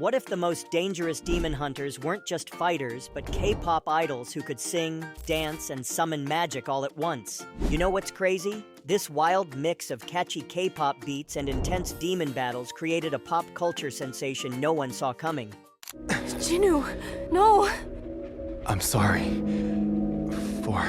What if the most dangerous demon hunters weren't just fighters, but K-pop idols who could sing, dance, and summon magic all at once? You know what's crazy? This wild mix of catchy K-pop beats and intense demon battles created a pop culture sensation no one saw coming. Jinu, no! I'm sorry for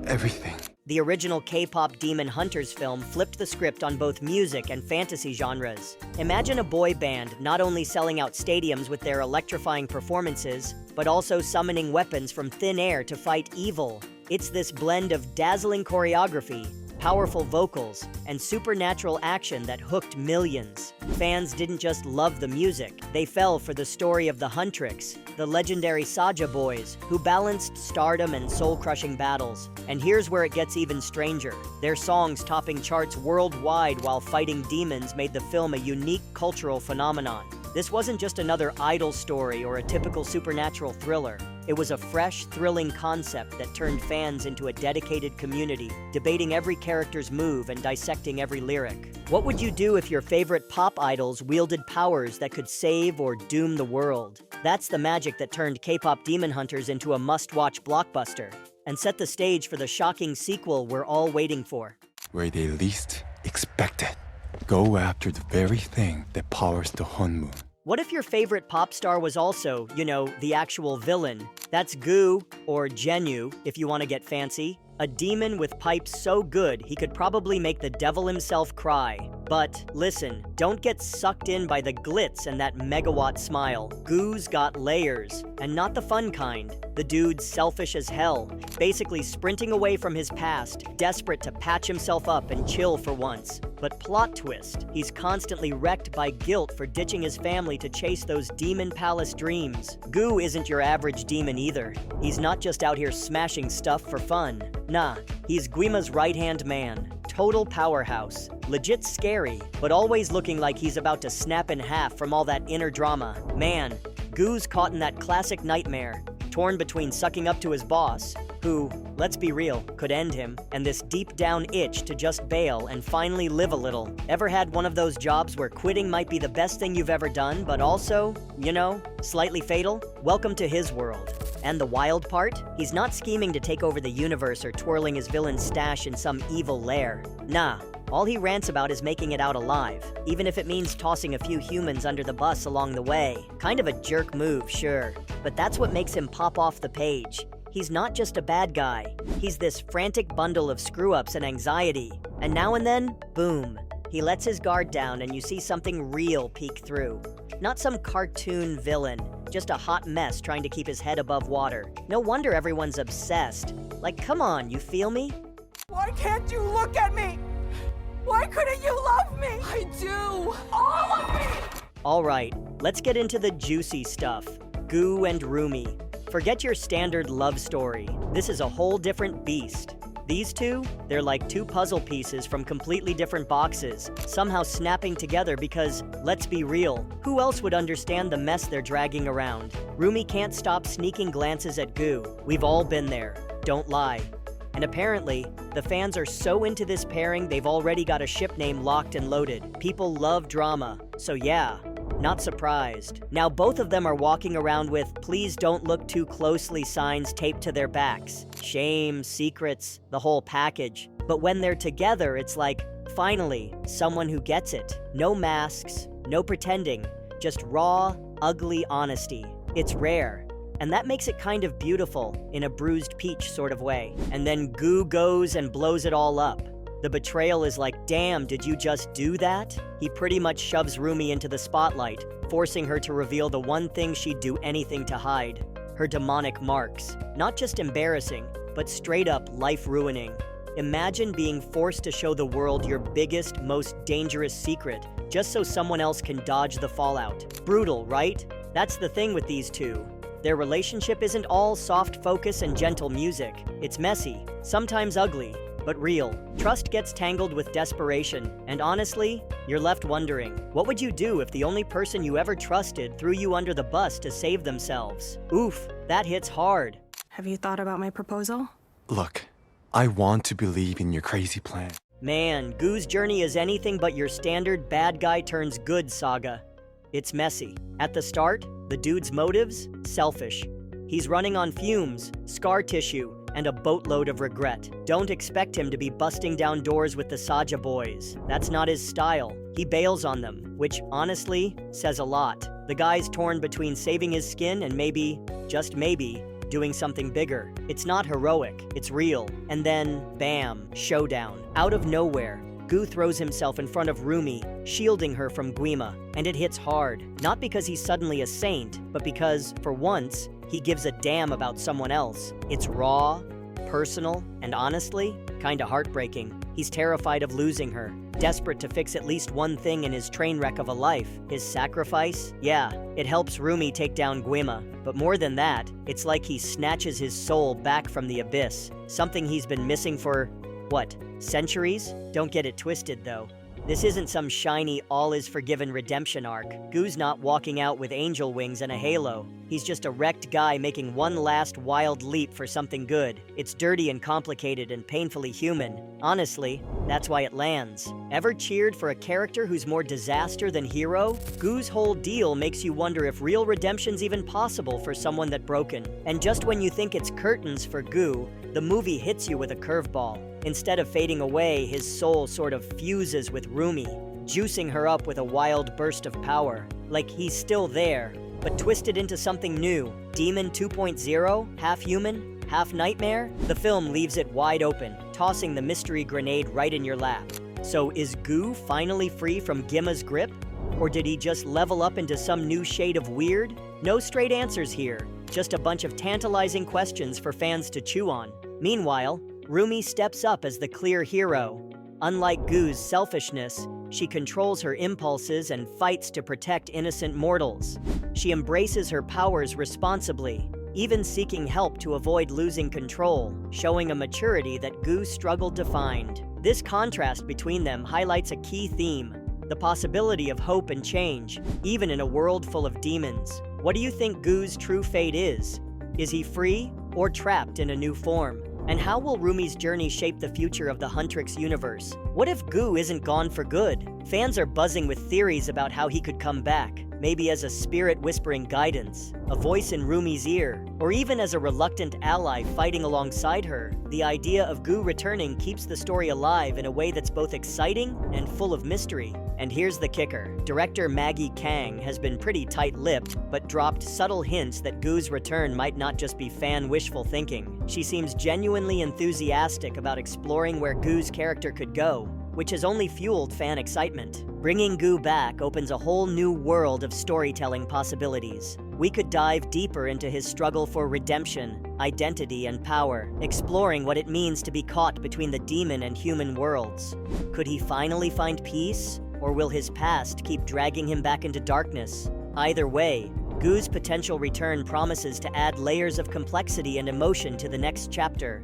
everything. The original K-pop Demon Hunters film flipped the script on both music and fantasy genres. Imagine a boy band not only selling out stadiums with their electrifying performances, but also summoning weapons from thin air to fight evil. It's this blend of dazzling choreography, powerful vocals, and supernatural action that hooked millions. Fans didn't just love the music, they fell for the story of the Huntress, the legendary Saja boys, who balanced stardom and soul-crushing battles. And here's where it gets even stranger. Their songs topping charts worldwide while fighting demons made the film a unique cultural phenomenon. This wasn't just another idol story or a typical supernatural thriller. It was a fresh, thrilling concept that turned fans into a dedicated community, debating every character's move and dissecting every lyric. What would you do if your favorite pop idols wielded powers that could save or doom the world? That's the magic that turned K-pop Demon Hunters into a must-watch blockbuster, and set the stage for the shocking sequel we're all waiting for. Where they least expect it. Go after the very thing that powers the Hunmoon. What if your favorite pop star was also, the actual villain? That's Goo, or Jinu, if you want to get fancy. A demon with pipes so good he could probably make the devil himself cry. But listen, don't get sucked in by the glitz and that megawatt smile. Goo's got layers, and not the fun kind. The dude's selfish as hell, basically sprinting away from his past, desperate to patch himself up and chill for once. But plot twist, he's constantly wrecked by guilt for ditching his family to chase those demon palace dreams. Goo isn't your average demon either. He's not just out here smashing stuff for fun. Nah, he's Guima's right-hand man. Total powerhouse. Legit scary, but always looking like he's about to snap in half from all that inner drama. Man, Goo's caught in that classic nightmare, torn between sucking up to his boss, who, let's be real, could end him, and this deep-down itch to just bail and finally live a little. Ever had one of those jobs where quitting might be the best thing you've ever done, but also, slightly fatal? Welcome to his world. And the wild part? He's not scheming to take over the universe or twirling his villain's stash in some evil lair. Nah, all he rants about is making it out alive, even if it means tossing a few humans under the bus along the way. Kind of a jerk move, sure, but that's what makes him pop off the page. He's not just a bad guy. He's this frantic bundle of screw-ups and anxiety. And now and then, boom, he lets his guard down and you see something real peek through. Not some cartoon villain, just a hot mess trying to keep his head above water. No wonder everyone's obsessed. Like, come on, you feel me? Why can't you look at me? Why couldn't you love me? I do! All of me! Alright, let's get into the juicy stuff. Goo and Roomie. Forget your standard love story. This is a whole different beast. These two, they're like two puzzle pieces from completely different boxes, somehow snapping together because, let's be real, who else would understand the mess they're dragging around? Roomie can't stop sneaking glances at Goo. We've all been there. Don't lie. And apparently, the fans are so into this pairing they've already got a ship name locked and loaded. People love drama, so yeah, not surprised. Now both of them are walking around with "please don't look too closely" signs taped to their backs. Shame, secrets, the whole package. But when they're together, it's like, finally, someone who gets it. No masks, no pretending, just raw, ugly honesty. It's rare. And that makes it kind of beautiful, in a bruised peach sort of way. And then Goo goes and blows it all up. The betrayal is like, damn, did you just do that? He pretty much shoves Roomie into the spotlight, forcing her to reveal the one thing she'd do anything to hide. Her demonic marks. Not just embarrassing, but straight up life-ruining. Imagine being forced to show the world your biggest, most dangerous secret, just so someone else can dodge the fallout. Brutal, right? That's the thing with these two. Their relationship isn't all soft focus and gentle music. It's messy, sometimes ugly, but real. Trust gets tangled with desperation, and honestly, you're left wondering, what would you do if the only person you ever trusted threw you under the bus to save themselves? Oof, that hits hard. Have you thought about my proposal? Look, I want to believe in your crazy plan. Man, Goo's journey is anything but your standard bad guy turns good saga. It's messy. At the start, the dude's motives? Selfish. He's running on fumes, scar tissue, and a boatload of regret. Don't expect him to be busting down doors with the Saja boys. That's not his style. He bails on them, which, honestly, says a lot. The guy's torn between saving his skin and maybe, just maybe, doing something bigger. It's not heroic, it's real. And then, bam, showdown. Out of nowhere, Goo throws himself in front of Roomie, shielding her from Guima, and it hits hard. Not because he's suddenly a saint, but because, for once, he gives a damn about someone else. It's raw, personal, and honestly, kinda heartbreaking. He's terrified of losing her, desperate to fix at least one thing in his train wreck of a life. His sacrifice? Yeah, it helps Roomie take down Guima. But more than that, it's like he snatches his soul back from the abyss. Something he's been missing for, what, centuries? Don't get it twisted, though. This isn't some shiny all-is-forgiven redemption arc. Goo's not walking out with angel wings and a halo. He's just a wrecked guy making one last wild leap for something good. It's dirty and complicated and painfully human. Honestly, that's why it lands. Ever cheered for a character who's more disaster than hero? Goo's whole deal makes you wonder if real redemption's even possible for someone that broken. And just when you think it's curtains for Goo, the movie hits you with a curveball. Instead of fading away, his soul sort of fuses with Roomie, juicing her up with a wild burst of power. Like he's still there, but twisted into something new. Demon 2.0? Half human? Half nightmare? The film leaves it wide open, tossing the mystery grenade right in your lap. So is Goo finally free from Guima's grip? Or did he just level up into some new shade of weird? No straight answers here, just a bunch of tantalizing questions for fans to chew on. Meanwhile, Roomie steps up as the clear hero. Unlike Goo's selfishness, she controls her impulses and fights to protect innocent mortals. She embraces her powers responsibly, even seeking help to avoid losing control, showing a maturity that Goo struggled to find. This contrast between them highlights a key theme: the possibility of hope and change, even in a world full of demons. What do you think Goo's true fate is? Is he free or trapped in a new form? And how will Roomie's journey shape the future of the Huntress universe? What if Goo isn't gone for good? Fans are buzzing with theories about how he could come back, maybe as a spirit whispering guidance, a voice in Roomie's ear, or even as a reluctant ally fighting alongside her. The idea of Goo returning keeps the story alive in a way that's both exciting and full of mystery. And here's the kicker. Director Maggie Kang has been pretty tight-lipped, but dropped subtle hints that Goo's return might not just be fan wishful thinking. She seems genuinely enthusiastic about exploring where Goo's character could go, which has only fueled fan excitement. Bringing Goo back opens a whole new world of storytelling possibilities. We could dive deeper into his struggle for redemption, identity, and power, exploring what it means to be caught between the demon and human worlds. Could he finally find peace? Or will his past keep dragging him back into darkness? Either way, Goo's potential return promises to add layers of complexity and emotion to the next chapter.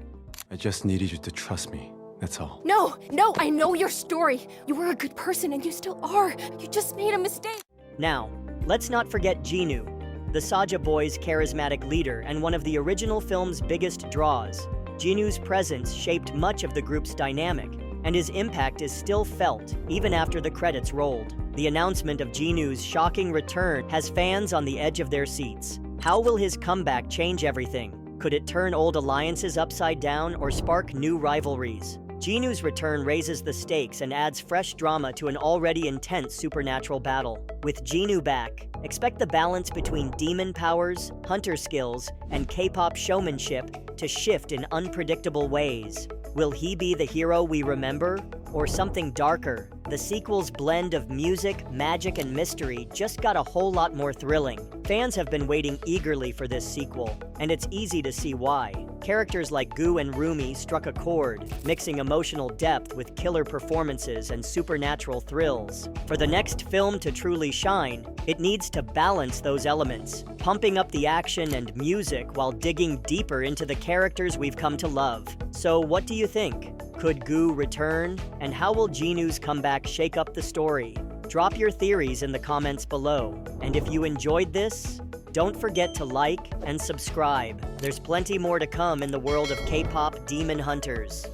I just needed you to trust me, that's all. No, I know your story. You were a good person and you still are. You just made a mistake. Now, let's not forget Jinu, the Saja boys' charismatic leader and one of the original film's biggest draws. Jinu's presence shaped much of the group's dynamic, and his impact is still felt even after the credits rolled. The announcement of Jinu's shocking return has fans on the edge of their seats. How will his comeback change everything? Could it turn old alliances upside down or spark new rivalries? Jinu's return raises the stakes and adds fresh drama to an already intense supernatural battle. With Jinu back, expect the balance between demon powers, hunter skills, and K-pop showmanship to shift in unpredictable ways. Will he be the hero we remember, or something darker? The sequel's blend of music, magic, and mystery just got a whole lot more thrilling. Fans have been waiting eagerly for this sequel, and it's easy to see why. Characters like Goo and Roomie struck a chord, mixing emotional depth with killer performances and supernatural thrills. For the next film to truly shine, it needs to balance those elements, pumping up the action and music while digging deeper into the characters we've come to love. So what do you think? Could Goo return? And how will Jinu's comeback shake up the story? Drop your theories in the comments below. And if you enjoyed this, don't forget to like and subscribe. There's plenty more to come in the world of K-pop Demon Hunters.